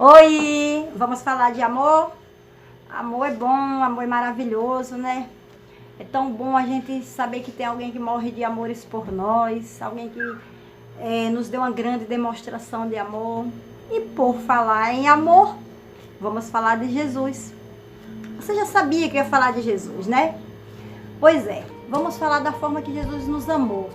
Oi, vamos falar de amor? Amor é bom, amor é maravilhoso, né? É tão bom a gente saber que tem alguém que morre de amores por nós, alguém que nos deu uma grande demonstração de amor. E por falar em amor, vamos falar de Jesus. Você já sabia que eu ia falar de Jesus, né? Pois é, vamos falar da forma que Jesus nos amou.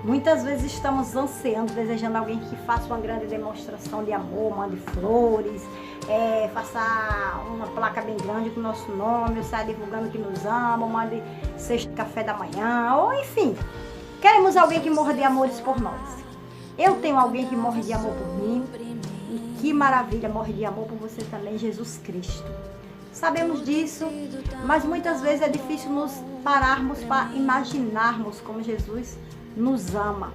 Muitas vezes estamos ansiando, desejando alguém que faça uma grande demonstração de amor, mande flores, faça uma placa bem grande com o nosso nome, ou saia divulgando que nos ama, mande cesta de café da manhã, ou enfim. Queremos alguém que morra de amores por nós. Eu tenho alguém que morre de amor por mim, e que maravilha, morre de amor por você também, Jesus Cristo. Sabemos disso, mas muitas vezes é difícil nos pararmos para imaginarmos como Jesus nos ama.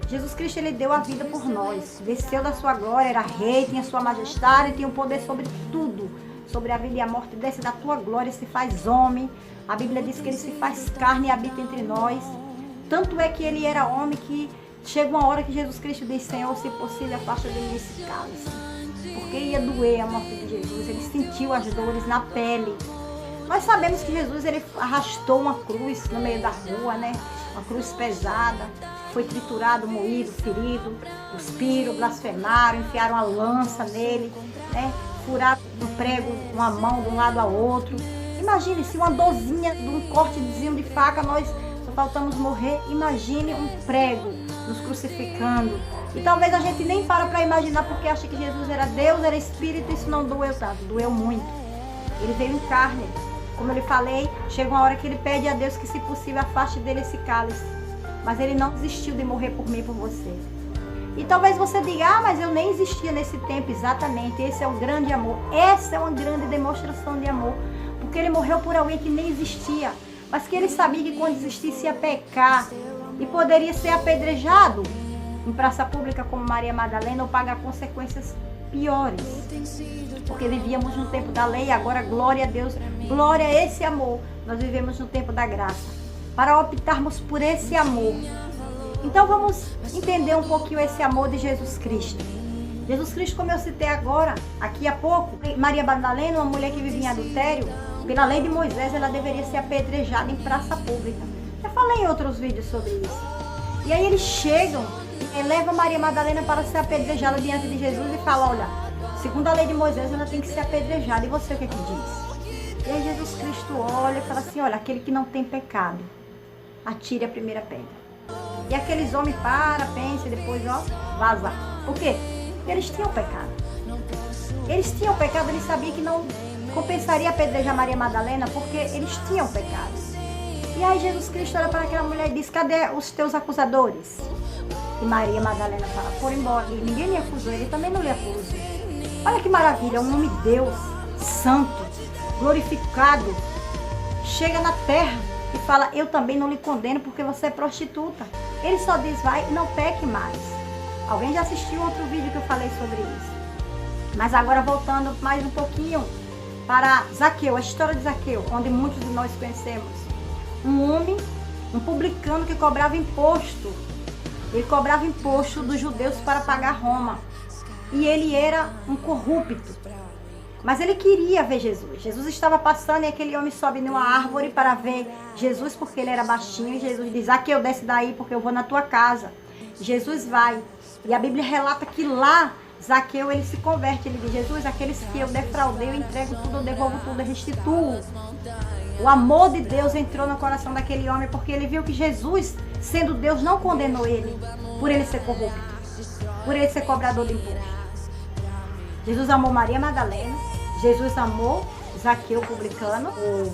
Jesus Cristo, ele deu a vida por nós, desceu da sua glória, era rei, tinha sua majestade, tinha o poder sobre tudo, sobre a vida e a morte, desce da tua glória, se faz homem. A Bíblia diz que ele se faz carne e habita entre nós. Tanto é que ele era homem que chega uma hora que Jesus Cristo diz: Senhor, se possível, afasta de mim esse cálice, porque ia doer a morte de Jesus, ele sentiu as dores na pele. Nós sabemos que Jesus, ele arrastou uma cruz no meio da rua, né? Uma cruz pesada, foi triturado, moído, ferido, cuspiram, blasfemaram, enfiaram a lança nele, né? Furaram um prego, uma mão de um lado ao outro. Imagine se uma dorzinha de um cortezinho de faca, nós só faltamos morrer. Imagine um prego nos crucificando. E talvez a gente nem para imaginar, porque acha que Jesus era Deus, era Espírito, isso não doeu tanto, doeu muito. Ele veio em carne. Como eu lhe falei, chega uma hora que ele pede a Deus que, se possível, afaste dele esse cálice. Mas ele não desistiu de morrer por mim e por você. E talvez você diga: mas eu nem existia nesse tempo. Exatamente, esse é um grande amor. Essa é uma grande demonstração de amor. Porque ele morreu por alguém que nem existia. Mas que ele sabia que quando existisse ia pecar. E poderia ser apedrejado em praça pública como Maria Madalena, ou pagar consequências piores, porque vivíamos no tempo da lei. Agora, glória a Deus, glória a esse amor, nós vivemos no tempo da graça, para optarmos por esse amor. Então vamos entender um pouquinho esse amor de Jesus Cristo. Jesus Cristo, como eu citei agora, aqui há pouco, Maria Madalena, uma mulher que vivia em adultério, pela lei de Moisés, ela deveria ser apedrejada em praça pública. Já falei em outros vídeos sobre isso. E aí eles chegam e levam Maria Madalena para ser apedrejada diante de Jesus e fala: olha, segundo a lei de Moisés, ela tem que ser apedrejada. E você o que é que diz? E aí Jesus Cristo olha e fala assim: olha, aquele que não tem pecado, atire a primeira pedra. E aqueles homens pensam e depois, vaza. Por quê? Porque eles tinham pecado. Eles tinham pecado, eles sabiam que não compensaria apedrejar Maria Madalena, porque eles tinham pecado. E aí Jesus Cristo olha para aquela mulher e diz: cadê os teus acusadores? E Maria Madalena fala: foram embora. E ninguém me acusou, ele também não lhe acusa. Olha que maravilha, um homem de Deus, santo, glorificado, chega na terra e fala: eu também não lhe condeno porque você é prostituta. Ele só diz: vai e não peque mais. Alguém já assistiu outro vídeo que eu falei sobre isso. Mas agora voltando mais um pouquinho para Zaqueu, a história de Zaqueu, onde muitos de nós conhecemos. Um homem, um publicano que cobrava imposto. Ele cobrava imposto dos judeus para pagar Roma. E ele era um corrupto. Mas ele queria ver Jesus. Jesus estava passando e aquele homem sobe numa árvore para ver Jesus, porque ele era baixinho. E Jesus diz: Zaqueu, desce daí porque eu vou na tua casa. Jesus vai. E a Bíblia relata que lá, Zaqueu, ele se converte. Ele diz: Jesus, aqueles que eu defraudei, eu entrego tudo, eu devolvo tudo, eu restituo. O amor de Deus entrou no coração daquele homem, porque ele viu que Jesus, sendo Deus, não condenou ele por ele ser corrupto, por ele ser cobrador de imposto. Jesus amou Maria Madalena, Jesus amou Zaqueu, publicano, o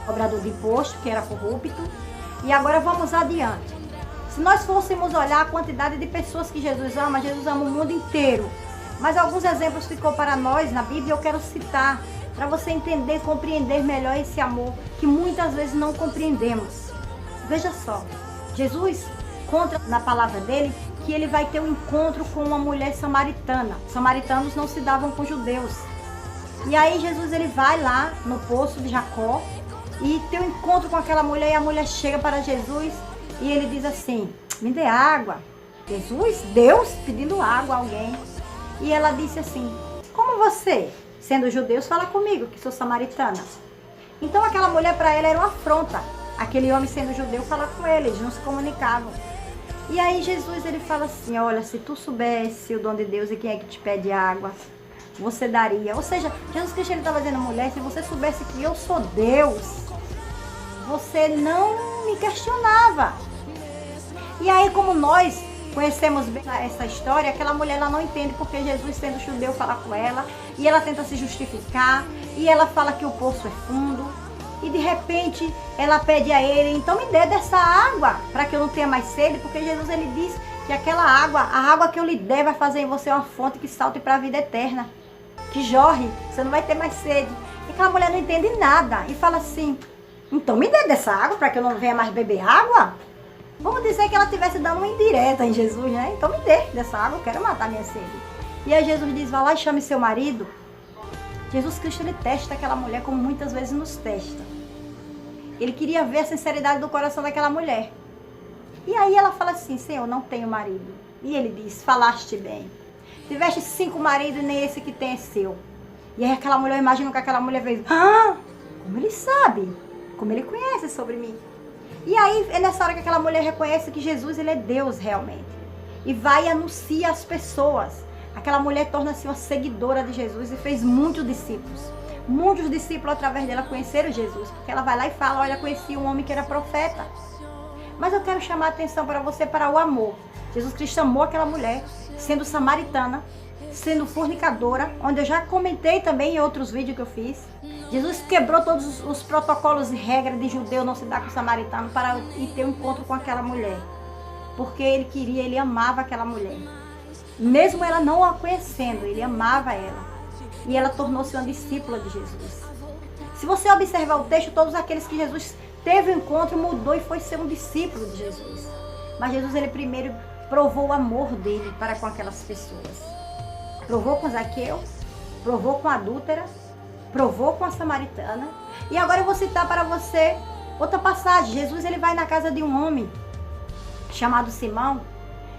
cobrador de imposto, que era corrupto. E agora vamos adiante. Se nós fôssemos olhar a quantidade de pessoas que Jesus ama o mundo inteiro. Mas alguns exemplos ficou para nós na Bíblia, eu quero citar, para você entender, compreender melhor esse amor que muitas vezes não compreendemos. Veja só, Jesus conta na palavra dele que ele vai ter um encontro com uma mulher samaritana. Samaritanos não se davam com judeus. E aí Jesus, ele vai lá no poço de Jacó e tem um encontro com aquela mulher, e a mulher chega para Jesus e ele diz assim: me dê água. Jesus, Deus pedindo água a alguém. E ela disse assim: como como você, sendo judeus, fala comigo, que sou samaritana? Então aquela mulher para ela era uma afronta. Aquele homem sendo judeu falar com ele, eles não se comunicavam. E aí Jesus ele fala assim, olha, se tu soubesse o dom de Deus e quem é que te pede água, você daria. Ou seja, Jesus Cristo ele estava dizendo, mulher, se você soubesse que eu sou Deus, você não me questionava. E aí como nós conhecemos bem essa história, aquela mulher ela não entende porque Jesus sendo judeu fala com ela, e ela tenta se justificar, e ela fala que o poço é fundo, e de repente ela pede a ele, então me dê dessa água, para que eu não tenha mais sede, porque Jesus ele diz que aquela água, a água que eu lhe der vai fazer em você uma fonte que salte para a vida eterna, que jorre, você não vai ter mais sede. E aquela mulher não entende nada, e fala assim, então me dê dessa água, para que eu não venha mais beber água? Vamos dizer que ela estivesse dando uma indireta em Jesus, né? Então me dê dessa água, eu quero matar minha sede. E aí Jesus diz, vá lá e chame seu marido. Jesus Cristo, ele testa aquela mulher como muitas vezes nos testa. Ele queria ver a sinceridade do coração daquela mulher. E aí ela fala assim, Senhor, não tenho marido. E ele diz, falaste bem. Tiveste 5 maridos e nem esse que tem é seu. E aí aquela mulher, eu imagino que aquela mulher fez, como ele sabe? Como ele conhece sobre mim? E aí é nessa hora que aquela mulher reconhece que Jesus ele é Deus realmente. E vai e anuncia às pessoas. Aquela mulher torna-se uma seguidora de Jesus e fez muitos discípulos. Muitos discípulos através dela conheceram Jesus. Porque ela vai lá e fala, olha, conheci um homem que era profeta. Mas eu quero chamar a atenção para você para o amor. Jesus Cristo amou aquela mulher, sendo samaritana, sendo fornicadora, onde eu já comentei também em outros vídeos que eu fiz. Jesus quebrou todos os protocolos e regras de judeu não se dar com o samaritano para ir ter um encontro com aquela mulher. Porque ele queria, ele amava aquela mulher. Mesmo ela não a conhecendo, ele amava ela. E ela tornou-se uma discípula de Jesus. Se você observar o texto, todos aqueles que Jesus teve um encontro, mudou e foi ser um discípulo de Jesus. Mas Jesus, ele primeiro provou o amor dele para com aquelas pessoas. Provou com Zaqueu, provou com a adúltera, provou com a samaritana. E agora eu vou citar para você outra passagem. Jesus ele vai na casa de um homem chamado Simão.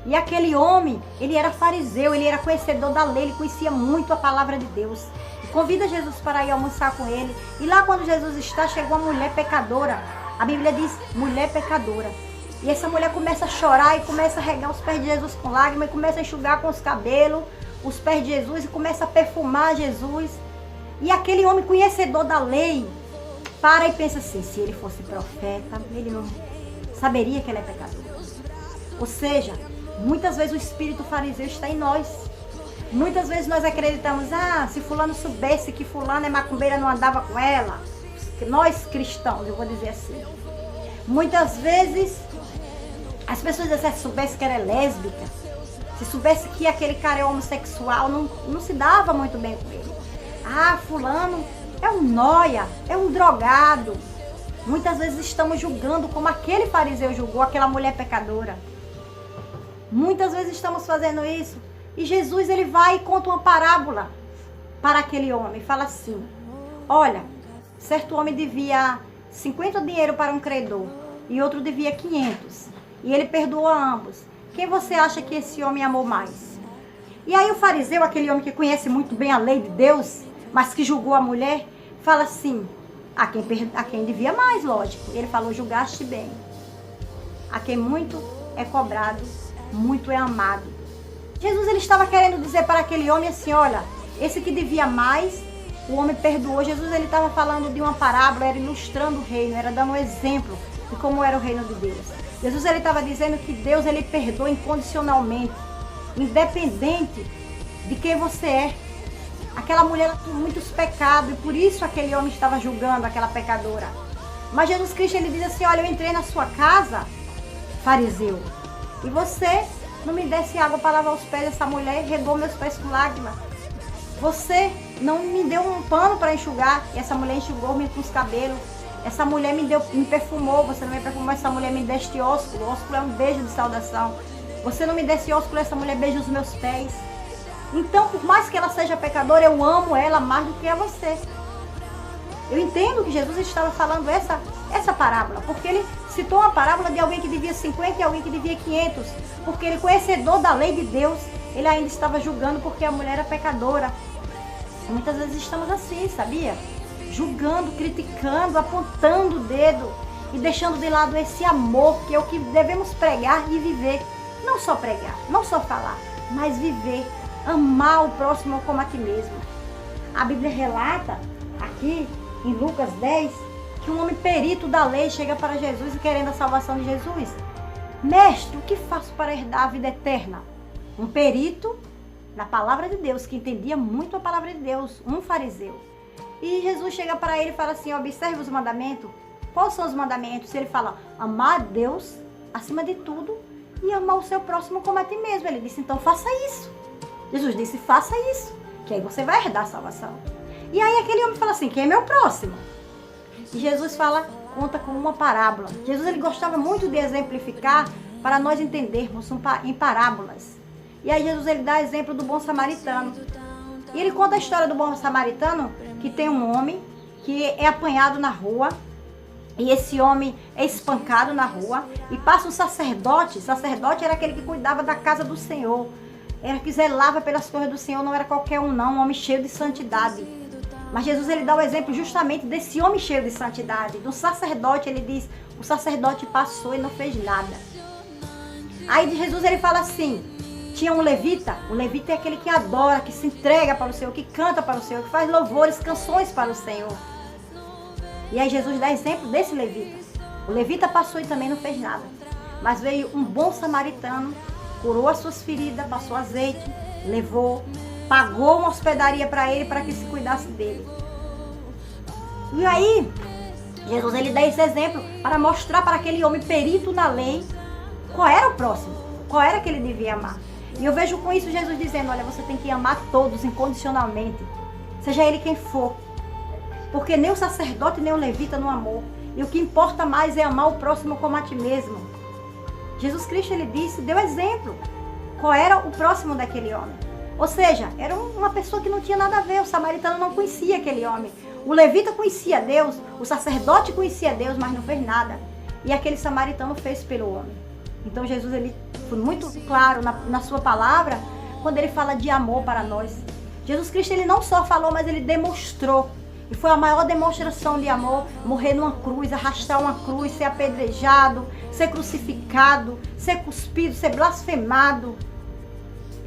E aquele homem, ele era fariseu, ele era conhecedor da lei, ele conhecia muito a palavra de Deus. E convida Jesus para ir almoçar com ele. E lá quando Jesus está, chegou uma mulher pecadora. A Bíblia diz, mulher pecadora. E essa mulher começa a chorar e começa a regar os pés de Jesus com lágrimas, e começa a enxugar com os cabelos os pés de Jesus e começa a perfumar Jesus. E aquele homem conhecedor da lei para e pensa assim, se ele fosse profeta, ele não saberia que ele é pecador. Ou seja, muitas vezes o espírito fariseu está em nós. Muitas vezes nós acreditamos, se fulano soubesse que fulano é macumbeira, não andava com ela. Nós cristãos, eu vou dizer assim. Muitas vezes as pessoas dizem, se soubesse que ela é lésbica, se soubesse que aquele cara é homossexual, não se dava muito bem com ele. Fulano é um nóia, é um drogado. Muitas vezes estamos julgando como aquele fariseu julgou aquela mulher pecadora. Muitas vezes estamos fazendo isso. E Jesus ele vai e conta uma parábola para aquele homem. Fala assim, olha, certo homem devia 50 dinheiro para um credor e outro devia 500. E ele perdoou a ambos. Quem você acha que esse homem amou mais? E aí o fariseu, aquele homem que conhece muito bem a lei de Deus, mas que julgou a mulher, fala assim, a quem devia mais, lógico. Ele falou, julgaste bem. A quem muito é cobrado, muito é amado. Jesus ele estava querendo dizer para aquele homem assim, olha, esse que devia mais, o homem perdoou. Jesus ele estava falando de uma parábola, era ilustrando o reino, era dando um exemplo de como era o reino de Deus. Jesus ele estava dizendo que Deus ele perdoa incondicionalmente, independente de quem você é. Aquela mulher tinha muitos pecados e por isso aquele homem estava julgando aquela pecadora. Mas Jesus Cristo ele diz assim, olha, eu entrei na sua casa, fariseu, e você não me desse água para lavar os pés dessa mulher e regou meus pés com lágrimas. Você não me deu um pano para enxugar e essa mulher enxugou-me com os cabelos. Essa mulher me perfumou, você não me perfumou, essa mulher me deste ósculo. O ósculo é um beijo de saudação. Você não me desse ósculo, essa mulher beija os meus pés. Então, por mais que ela seja pecadora, eu amo ela mais do que a você. Eu entendo que Jesus estava falando essa parábola, porque ele citou uma parábola de alguém que devia 50 e alguém que devia 500. Porque ele, conhecedor da lei de Deus, ele ainda estava julgando porque a mulher era pecadora. E muitas vezes estamos assim, sabia? Julgando, criticando, apontando o dedo e deixando de lado esse amor, que é o que devemos pregar e viver. Não só pregar, não só falar, mas viver, amar o próximo como a ti mesmo. A Bíblia relata aqui em Lucas 10 que um homem perito da lei chega para Jesus e querendo a salvação de Jesus. Mestre, o que faço para herdar a vida eterna? Um perito na palavra de Deus, que entendia muito a palavra de Deus, um fariseu. E Jesus chega para ele e fala assim, observe os mandamentos. Quais são os mandamentos? Ele fala, amar a Deus acima de tudo e amar o seu próximo como a ti mesmo. Ele disse, então faça isso. Jesus disse, faça isso, que aí você vai herdar a salvação. E aí aquele homem fala assim, quem é meu próximo? E Jesus conta com uma parábola. Jesus ele gostava muito de exemplificar para nós entendermos em parábolas. E aí Jesus ele dá exemplo do bom samaritano. E ele conta a história do bom samaritano, que tem um homem que é apanhado na rua. E esse homem é espancado na rua. E passa um sacerdote. Sacerdote era aquele que cuidava da casa do Senhor. Era que zelava pelas coisas do Senhor. Não era qualquer um não, um homem cheio de santidade. Mas Jesus ele dá o exemplo justamente desse homem cheio de santidade. Do sacerdote, ele diz, o sacerdote passou e não fez nada. Aí Jesus ele fala assim, tinha um levita. O levita é aquele que adora, que se entrega para o Senhor, que canta para o Senhor, que faz louvores, canções para o Senhor. E aí Jesus dá exemplo desse levita. O levita passou e também não fez nada. Mas veio um bom samaritano, curou as suas feridas, passou azeite, levou, pagou uma hospedaria para ele, para que se cuidasse dele. E aí, Jesus ele dá esse exemplo para mostrar para aquele homem perito na lei qual era o próximo, qual era que ele devia amar. E eu vejo com isso Jesus dizendo, olha, você tem que amar todos incondicionalmente, seja ele quem for. Porque nem o sacerdote nem o levita não amou. E o que importa mais é amar o próximo como a ti mesmo. Jesus Cristo ele disse, deu exemplo. Qual era o próximo daquele homem? Ou seja, era uma pessoa que não tinha nada a ver. O samaritano não conhecia aquele homem. O levita conhecia Deus, o sacerdote conhecia Deus, mas não fez nada. E aquele samaritano fez pelo homem. Então Jesus ele foi muito claro na sua palavra, quando ele fala de amor para nós. Jesus Cristo ele não só falou, mas ele demonstrou. E foi a maior demonstração de amor, morrer numa cruz, arrastar uma cruz, ser apedrejado, ser crucificado, ser cuspido, ser blasfemado.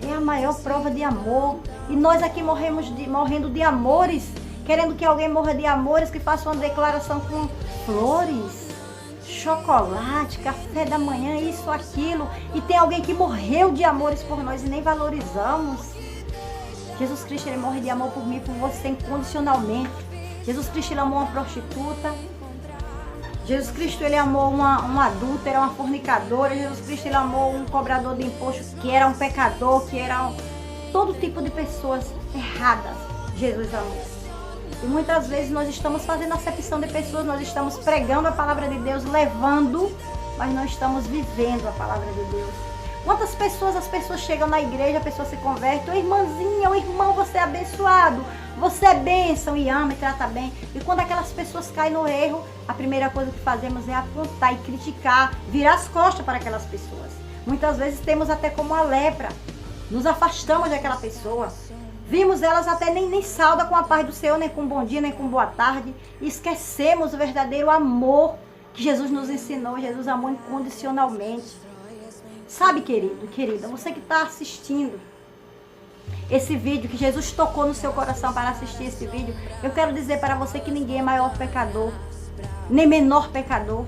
É a maior prova de amor. E nós aqui morrendo de amores, querendo que alguém morra de amores, que faça uma declaração com flores, chocolate, café da manhã, isso, aquilo. E tem alguém que morreu de amores por nós e nem valorizamos. Jesus Cristo ele morre de amor por mim e por você incondicionalmente. Jesus Cristo ele amou uma prostituta. Jesus Cristo ele amou uma adúltera, uma fornicadora. Jesus Cristo ele amou um cobrador de imposto, que era um pecador, que era todo tipo de pessoas erradas. Jesus amou. E muitas vezes nós estamos fazendo acepção de pessoas, nós estamos pregando a palavra de Deus, levando, mas não estamos vivendo a palavra de Deus. Quantas pessoas, as pessoas chegam na igreja, a pessoa se converte, ô irmãzinha, ô irmão, você é abençoado, você é bênção e ama e trata bem. E quando aquelas pessoas caem no erro, a primeira coisa que fazemos é apontar e criticar, virar as costas para aquelas pessoas. Muitas vezes temos até como a lepra, nos afastamos daquela pessoa. Vimos elas até nem sauda com a paz do Senhor, nem com bom dia, nem com boa tarde. E esquecemos o verdadeiro amor que Jesus nos ensinou. Jesus amou incondicionalmente. Sabe, querido, querida, você que está assistindo esse vídeo, que Jesus tocou no seu coração para assistir esse vídeo, eu quero dizer para você que ninguém é maior pecador, nem menor pecador.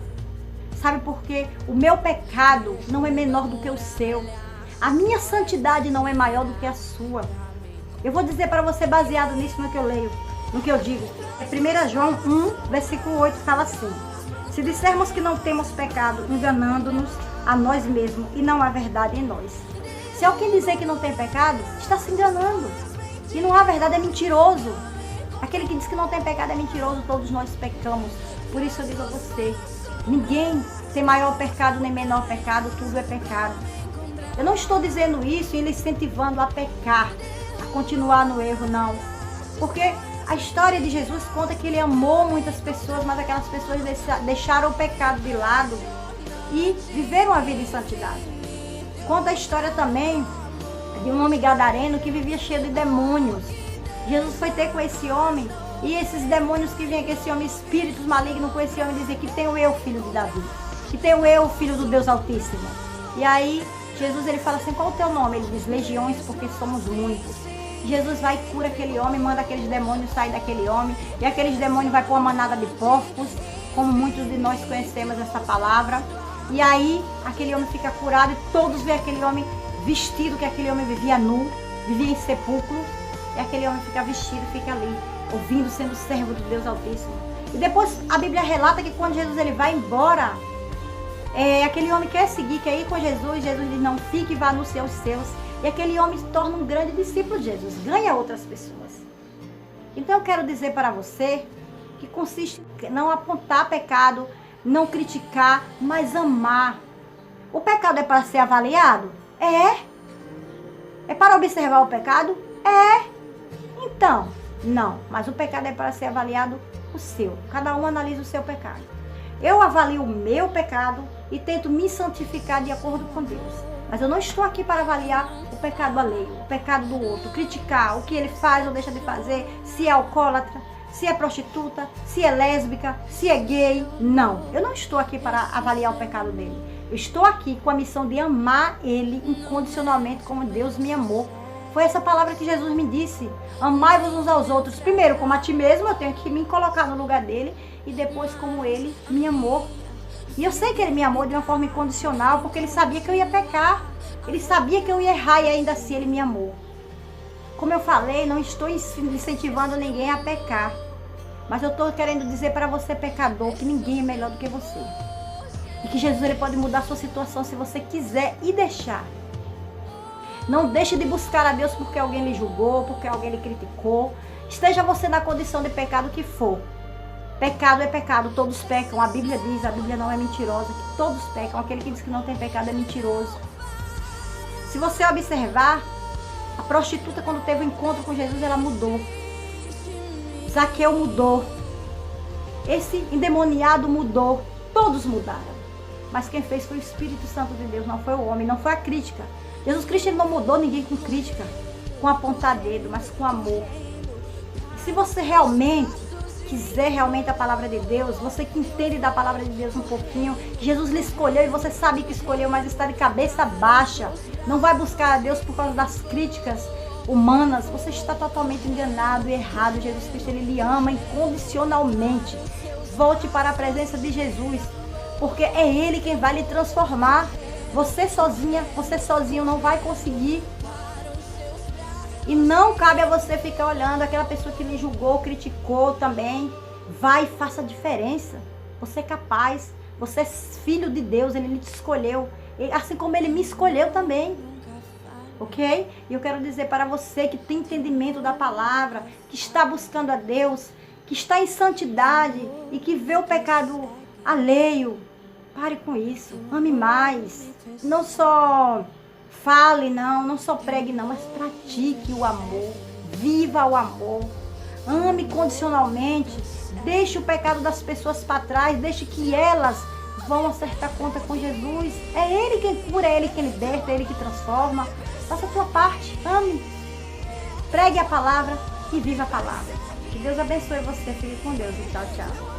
Sabe por quê? O meu pecado não é menor do que o seu. A minha santidade não é maior do que a sua. Eu vou dizer para você, baseado nisso, no que eu leio, no que eu digo. 1 João 1, versículo 8, fala assim: se dissermos que não temos pecado, enganando-nos a nós mesmos, e não há verdade em nós. Se alguém dizer que não tem pecado, está se enganando. E não há verdade, é mentiroso. Aquele que diz que não tem pecado é mentiroso, todos nós pecamos. Por isso eu digo a você, ninguém tem maior pecado nem menor pecado, tudo é pecado. Eu não estou dizendo isso e lhe incentivando a pecar, a continuar no erro, não. Porque a história de Jesus conta que ele amou muitas pessoas, mas aquelas pessoas deixaram o pecado de lado e viveram a vida em santidade. Conta a história também de um homem gadareno que vivia cheio de demônios. Jesus foi ter com esse homem, e esses demônios que vinham com esse homem, espíritos malignos com esse homem, diziam que tenho eu, filho de Davi, que tenho eu, filho do Deus Altíssimo. E aí, Jesus, ele fala assim, qual o teu nome? Ele diz, legiões, porque somos muitos. Jesus vai e cura aquele homem, manda aqueles demônios sair daquele homem, e aqueles demônios vai pôr uma manada de porcos, como muitos de nós conhecemos essa palavra. E aí, aquele homem fica curado, e todos veem aquele homem vestido, que aquele homem vivia nu, vivia em sepulcro, e aquele homem fica vestido, fica ali, ouvindo, sendo servo do Deus Altíssimo. E depois a Bíblia relata que quando Jesus ele vai embora, aquele homem quer seguir, quer ir com Jesus, Jesus diz, não fique e vá anunciar os seus. E aquele homem se torna um grande discípulo de Jesus, ganha outras pessoas. Então eu quero dizer para você que consiste em não apontar pecado, não criticar, mas amar. O pecado é para ser avaliado? É. É para observar o pecado? É. Então, não. Mas o pecado é para ser avaliado o seu. Cada um analisa o seu pecado. Eu avalio o meu pecado e tento me santificar de acordo com Deus. Mas eu não estou aqui para avaliar o pecado alheio, o pecado do outro, criticar o que ele faz ou deixa de fazer, se é alcoólatra, se é prostituta, se é lésbica, se é gay. Não, eu não estou aqui para avaliar o pecado dele. Eu estou aqui com a missão de amar ele incondicionalmente como Deus me amou. Foi essa palavra que Jesus me disse. Amai-vos uns aos outros. Primeiro, como a ti mesmo, eu tenho que me colocar no lugar dele. E depois, como ele me amou. E eu sei que ele me amou de uma forma incondicional, porque ele sabia que eu ia pecar. Ele sabia que eu ia errar e ainda assim ele me amou. Como eu falei, não estou incentivando ninguém a pecar. Mas eu estou querendo dizer para você, pecador, que ninguém é melhor do que você. E que Jesus ele pode mudar a sua situação se você quiser e deixar. Não deixe de buscar a Deus porque alguém lhe julgou, porque alguém lhe criticou. Esteja você na condição de pecado que for. Pecado é pecado, todos pecam. A Bíblia diz, a Bíblia não é mentirosa, que todos pecam. Aquele que diz que não tem pecado é mentiroso. Se você observar, a prostituta quando teve um encontro com Jesus, ela mudou. Zaqueu mudou. Esse endemoniado mudou. Todos mudaram. Mas quem fez foi o Espírito Santo de Deus, não foi o homem, não foi a crítica. Jesus Cristo ele não mudou ninguém com crítica, com apontar dedo, mas com amor. E se você realmente quiser realmente a palavra de Deus, você que entende da palavra de Deus um pouquinho, que Jesus lhe escolheu e você sabe que escolheu, mas está de cabeça baixa, não vai buscar a Deus por causa das críticas humanas, você está totalmente enganado e errado. Jesus Cristo ele lhe ama incondicionalmente. Volte para a presença de Jesus, porque é Ele quem vai lhe transformar. Você sozinho não vai conseguir. E não cabe a você ficar olhando aquela pessoa que lhe julgou, criticou também. Vai e faça a diferença. Você é capaz. Você é filho de Deus. Ele te escolheu. Assim como Ele me escolheu também. Ok? E eu quero dizer para você que tem entendimento da palavra, que está buscando a Deus, que está em santidade e que vê o pecado alheio. Pare com isso. Ame mais. Não só fale, não só pregue, não, mas pratique o amor. Viva o amor. Ame condicionalmente. Deixe o pecado das pessoas para trás. Deixe que elas vão acertar conta com Jesus. É Ele quem cura, é Ele quem liberta, é Ele que transforma. Faça a tua parte. Ame. Pregue a palavra e viva a palavra. Que Deus abençoe você. Fique com Deus. E tchau, tchau.